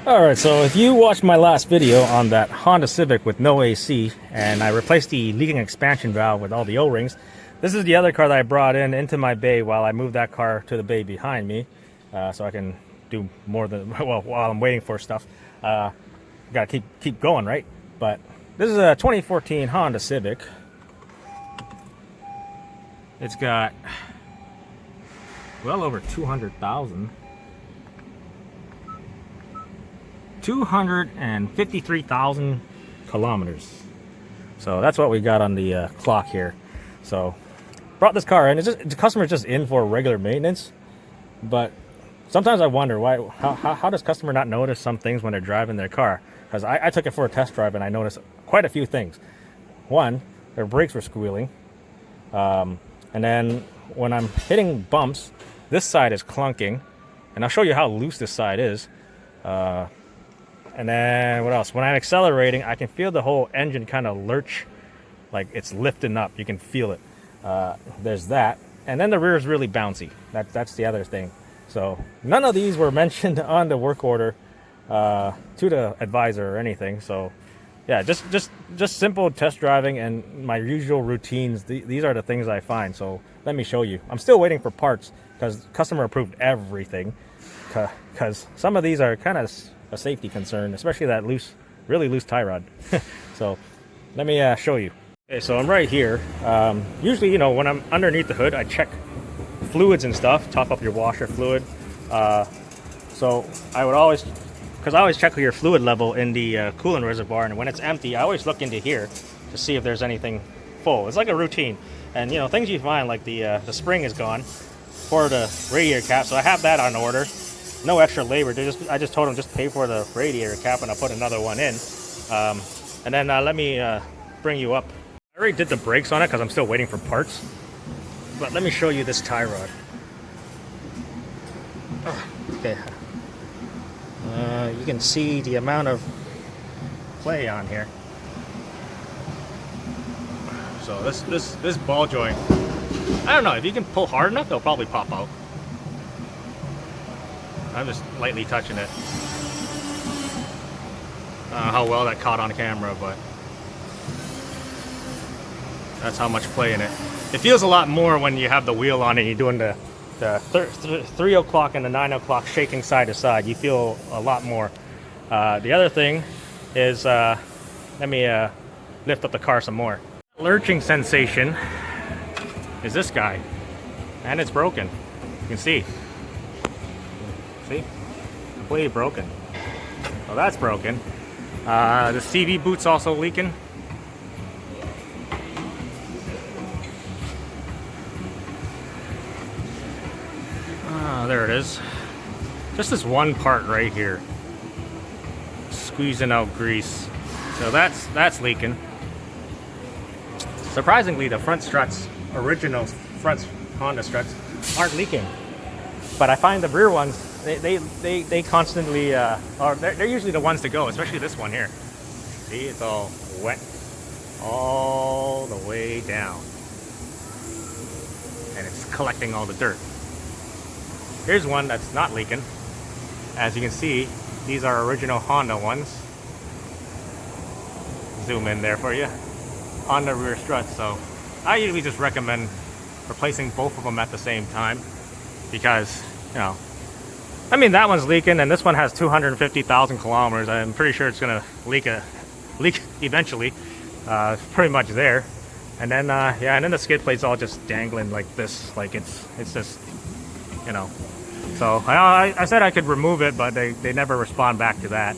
Alright, so if you watched my last video on that Honda Civic with no AC, and I replaced the leaking expansion valve with all the O-rings, this is the other car that I brought into my bay while I moved that car to the bay behind me, so I can do more than, well, while I'm waiting for stuff. Gotta keep going, right? But this is a 2014 Honda Civic. It's got well over 200,000. 253,000 kilometers. So that's what we got on the clock here. So brought this car in. The customer's just in for regular maintenance. But sometimes I wonder how does customer not notice some things when they're driving their car? Because I took it for a test drive and I noticed quite a few things. One, their brakes were squealing. And then when I'm hitting bumps, this side is clunking. And I'll show you how loose this side is. And then what else? When I'm accelerating, I can feel the whole engine kind of lurch, like it's lifting up. You can feel it. There's that. And then the rear is really bouncy. That's the other thing. So none of these were mentioned on the work order to the advisor or anything. So yeah, just simple test driving and my usual routines. These are the things I find. So let me show you. I'm still waiting for parts because customer approved everything. Because some of these are kind of a safety concern, especially that really loose tie rod. So let me show you. Okay, so I'm right here. Usually, you know, when I'm underneath the hood, I check fluids and stuff, top up your washer fluid. So I would always, because I always check your fluid level in the coolant reservoir, and when it's empty, I always look into here to see if there's anything full. It's like a routine. And you know, things you find, like the spring is gone for the radiator cap, so I have that on order. No extra labor. I just told them just pay for the radiator cap and I'll put another one in. And then let me bring you up. I already did the brakes on it because I'm still waiting for parts. But let me show you this tie rod. Oh, okay. You can see the amount of play on here. So this ball joint, I don't know, if you can pull hard enough, they'll probably pop out. I'm just lightly touching it. I don't know how well that caught on camera, but that's how much play in it. It feels a lot more when you have the wheel on and you're doing the 3 o'clock and the 9 o'clock shaking side to side. You feel a lot more. The other thing is, let me lift up the car some more. Lurching sensation is this guy, and it's broken. You can see. See? Completely broken. Well, that's broken. The CV boot's also leaking. There it is. Just this one part right here. Squeezing out grease. So that's leaking. Surprisingly, the front struts, original front Honda struts, aren't leaking. But I find the rear ones, they constantly they're usually the ones to go, especially this one here. See, it's all wet all the way down, and it's collecting all the dirt. Here's one that's not leaking. As you can see, these are original Honda ones. Zoom in there for you on the rear struts. So I usually just recommend replacing both of them at the same time, because, you know, I mean, that one's leaking and this one has 250,000 kilometers. I'm pretty sure it's gonna leak eventually. It's pretty much there. And then yeah, and then the skid plate's all just dangling like this, like it's just, you know. So I said I could remove it, but they never respond back to that.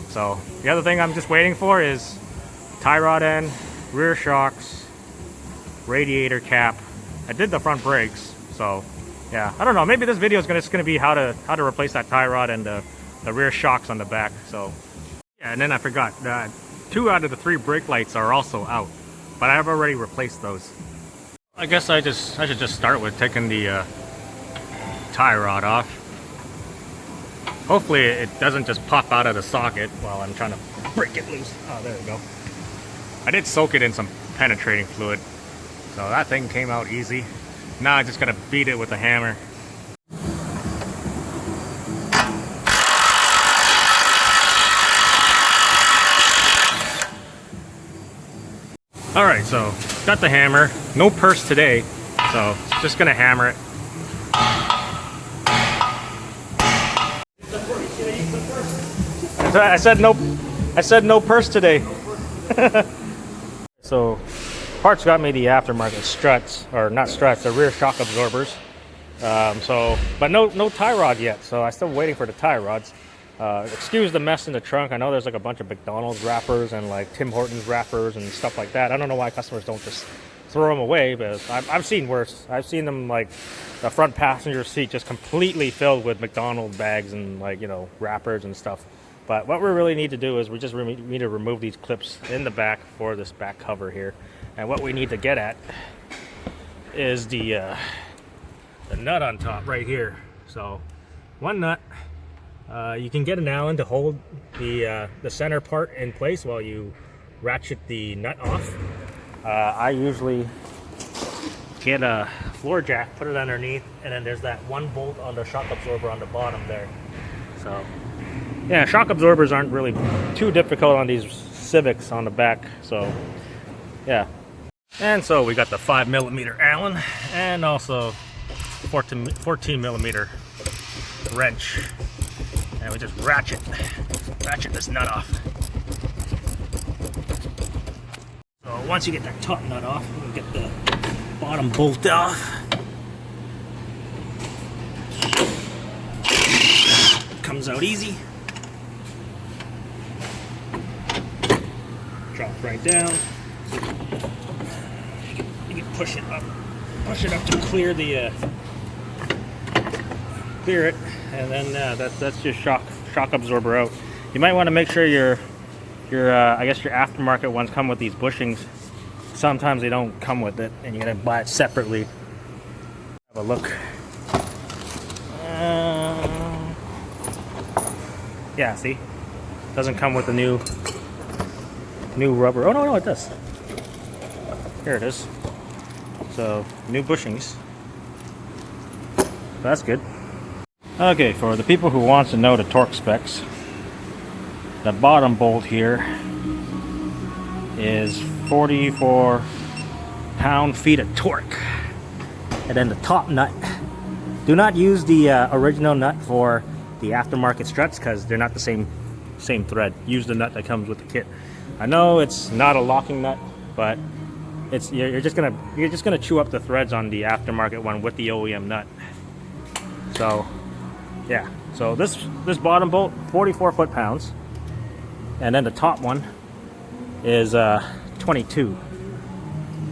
So the other thing I'm just waiting for is tie rod end, rear shocks, radiator cap. I did the front brakes, so yeah, I don't know. Maybe this video is just gonna be how to replace that tie rod and the rear shocks on the back. So yeah, and then I forgot that 2 out of the 3 brake lights are also out, but I've already replaced those. I guess I should just start with taking the tie rod off. Hopefully it doesn't just pop out of the socket while I'm trying to break it loose. Oh, there we go. I did soak it in some penetrating fluid, so that thing came out easy. Now I just gotta beat it with a hammer. All right, so got the hammer. No purse today, so just gonna hammer it. I said no purse today. So parts got me the aftermarket struts, or not struts, the rear shock absorbers. But no tie rod yet, so I'm still waiting for the tie rods. Excuse the mess in the trunk. I know there's like a bunch of McDonald's wrappers and like Tim Hortons wrappers and stuff like that. I don't know why customers don't just throw them away, but I've seen worse. I've seen them like the front passenger seat just completely filled with McDonald's bags and like, you know, wrappers and stuff. But what we really need to do is we just need to remove these clips in the back for this back cover here. And what we need to get at is the nut on top right here. So one nut, you can get an Allen to hold the center part in place while you ratchet the nut off. I usually get a floor jack, put it underneath, and then there's that one bolt on the shock absorber on the bottom there. So yeah, shock absorbers aren't really too difficult on these Civics on the back. So yeah. And so we got the 5mm Allen and also 14mm wrench, and we just ratchet this nut off. So once you get that top nut off, you get the bottom bolt off. Comes out easy. Drop right down. You can push it up to clear the clear it, and then that's your shock absorber out. You might want to make sure your I guess your aftermarket ones come with these bushings. Sometimes they don't come with it, and you gotta buy it separately. Have a look. Yeah, see, doesn't come with the new rubber. Oh no, it does. Here it is. So new bushings. So that's good. Okay, for the people who wants to know the torque specs, the bottom bolt here is 44 pound-feet of torque. And then the top nut, do not use the original nut for the aftermarket struts because they're not the same thread. Use the nut that comes with the kit. I know it's not a locking nut, but it's you're just gonna chew up the threads on the aftermarket one with the OEM nut. So yeah, so this bottom bolt, 44 foot-pounds, and then the top one is 22.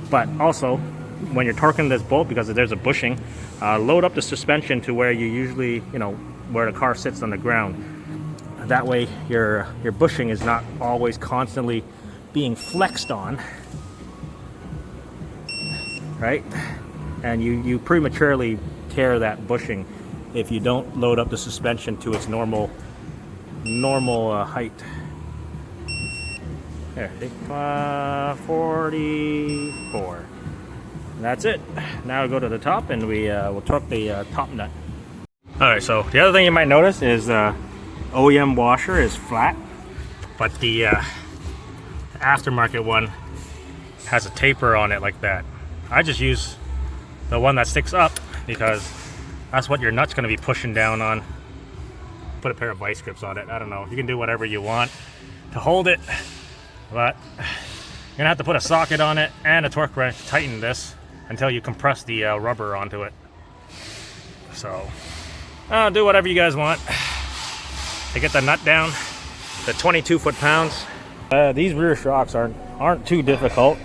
But also, when you're torquing this bolt, because there's a bushing, load up the suspension to where you usually, you know, where the car sits on the ground. That way your bushing is not always constantly being flexed on, right? And you prematurely tear that bushing if you don't load up the suspension to its normal height. There, 44. That's it. Now we go to the top and we'll torque the top nut. All right, so the other thing you might notice is OEM washer is flat, but the aftermarket one has a taper on it like that. I just use the one that sticks up because that's what your nut's going to be pushing down on. Put a pair of vice grips on it. I don't know. You can do whatever you want to hold it, but you're gonna have to put a socket on it and a torque wrench to tighten this until you compress the rubber onto it. So do whatever you guys want to get the nut down. The 22 foot-pounds. These rear shocks aren't too difficult.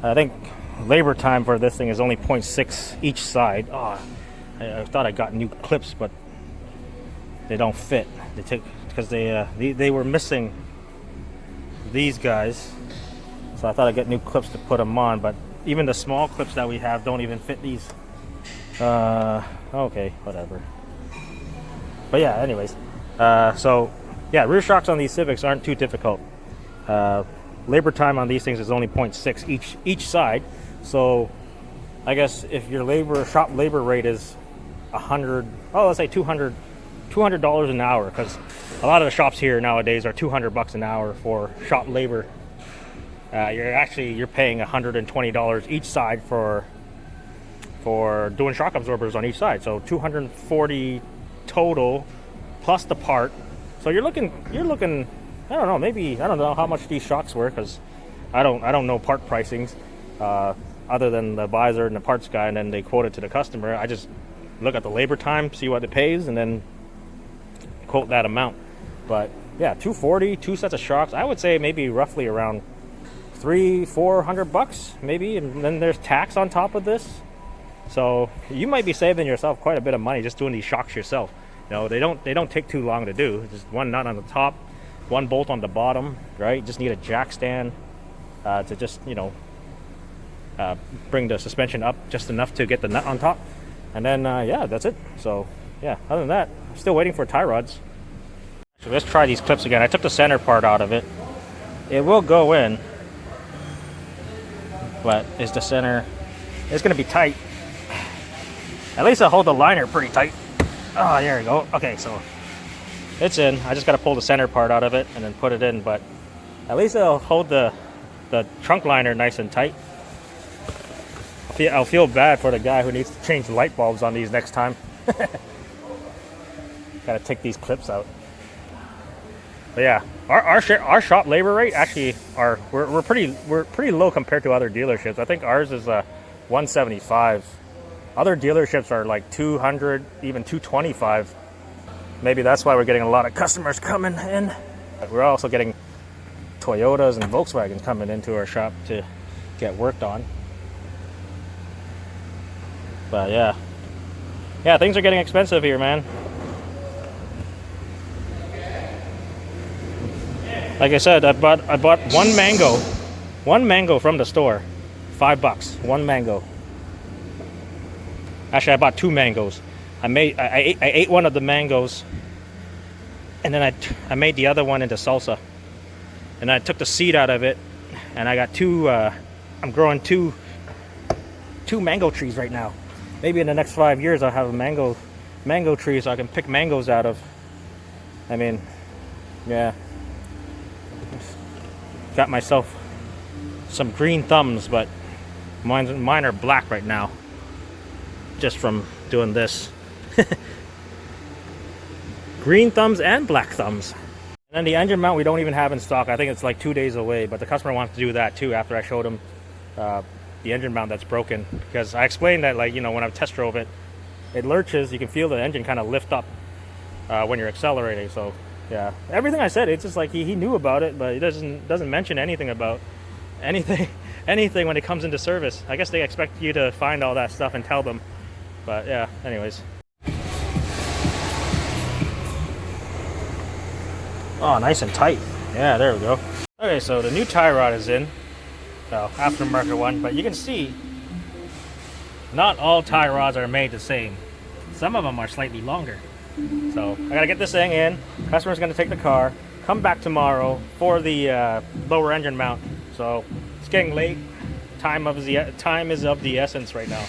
I think labor time for this thing is only 0.6 each side. I thought I got new clips, but they don't fit. Because they were missing these guys, so I thought I'd get new clips to put them on. But even the small clips that we have don't even fit these. Okay, whatever. But yeah, anyways. So yeah, rear shocks on these Civics aren't too difficult. Labor time on these things is only 0.6 each side. So I guess if your shop labor rate is let's say $200 an hour, because a lot of the shops here nowadays are $200 an hour for shop labor. you're paying $120 each side for doing shock absorbers on each side. So $240 total plus the part. So you're looking. I don't know. Maybe I don't know how much these shocks were, because I don't know part pricings other than the visor and the parts guy, and then they quote it to the customer. I just look at the labor time, see what it pays, and then quote that amount. But yeah, $240, 2 sets of shocks. I would say maybe roughly around $300-400 maybe, and then there's tax on top of this. So you might be saving yourself quite a bit of money just doing these shocks yourself. You know, they don't take too long to do. Just one nut on the top, one bolt on the bottom, right? You just need a jack stand to just, you know, bring the suspension up just enough to get the nut on top, and then yeah, that's it. So yeah, other than that, I'm still waiting for tie rods. So let's try these clips again. I took the center part out of it. It will go in, but is the center, it's gonna be tight. At least I'll hold the liner pretty tight. Oh, there we go. Okay, so it's in. I just gotta pull the center part out of it and then put it in, but at least it'll hold the trunk liner nice and tight. I'll feel bad for the guy who needs to change the light bulbs on these next time. Gotta take these clips out. But yeah, our shop labor rate actually we're pretty low compared to other dealerships. I think ours is $175. Other dealerships are like $200, even $225. Maybe that's why we're getting a lot of customers coming in. But we're also getting Toyotas and Volkswagens coming into our shop to get worked on. But yeah, things are getting expensive here, man. Like I said, I bought one mango from the store, $5, one mango. Actually, I bought 2 mangoes. I ate one of the mangoes, and then I made the other one into salsa. And I took the seed out of it, and I got 2. I'm growing two mango trees right now. Maybe in the next 5 years I'll have a mango tree so I can pick mangoes out of. I mean, yeah. Got myself some green thumbs, but mine are black right now, just from doing this. Green thumbs and black thumbs. And then the engine mount we don't even have in stock. I think it's like 2 days away, but the customer wants to do that too after I showed him the engine mount that's broken, because I explained that, like, you know, when I test drove it, it lurches. You can feel the engine kind of lift up when you're accelerating. So yeah, everything I said, it's just like he knew about it, but he doesn't mention anything about anything when it comes into service. I guess they expect you to find all that stuff and tell them. But yeah, anyways. Oh, nice and tight. Yeah, there we go. Okay, so the new tie rod is in. So aftermarket one, but you can see not all tie rods are made the same. Some of them are slightly longer. So I gotta get this thing in. Customer's gonna take the car, come back tomorrow for the lower engine mount. So it's getting late. Time is of the essence right now.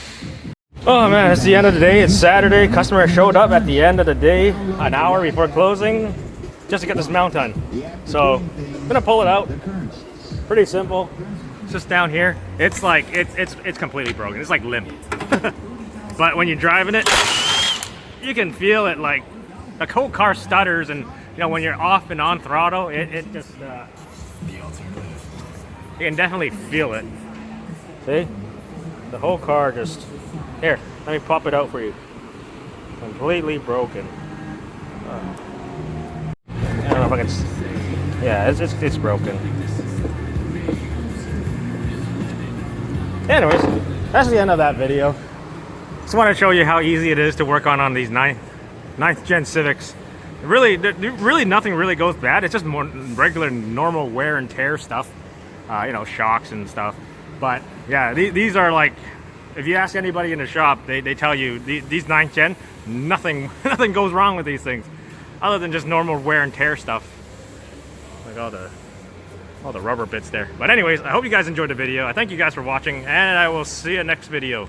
Oh man, it's the end of the day. It's Saturday. Customer showed up at the end of the day, an hour before closing, just to get this mount on. So I'm gonna pull it out. Pretty simple. It's just down here. It's like it's completely broken. It's like limp. But when you're driving it, you can feel it. Like the whole car stutters, and you know, when you're off and on throttle, it just you can definitely feel it. See, the whole car just here. Let me pop it out for you. Completely broken. I don't know if I can. Yeah, it's broken. Anyways, that's the end of that video. Just want to show you how easy it is to work on these 9th gen Civics. Really nothing really goes bad. It's just more regular, normal wear and tear stuff. You know, shocks and stuff. But yeah, these are like, if you ask anybody in the shop, they tell you these 9th gen, nothing goes wrong with these things, other than just normal wear and tear stuff. Like all the rubber bits there. But anyways, I hope you guys enjoyed the video. I thank you guys for watching, and I will see you next video.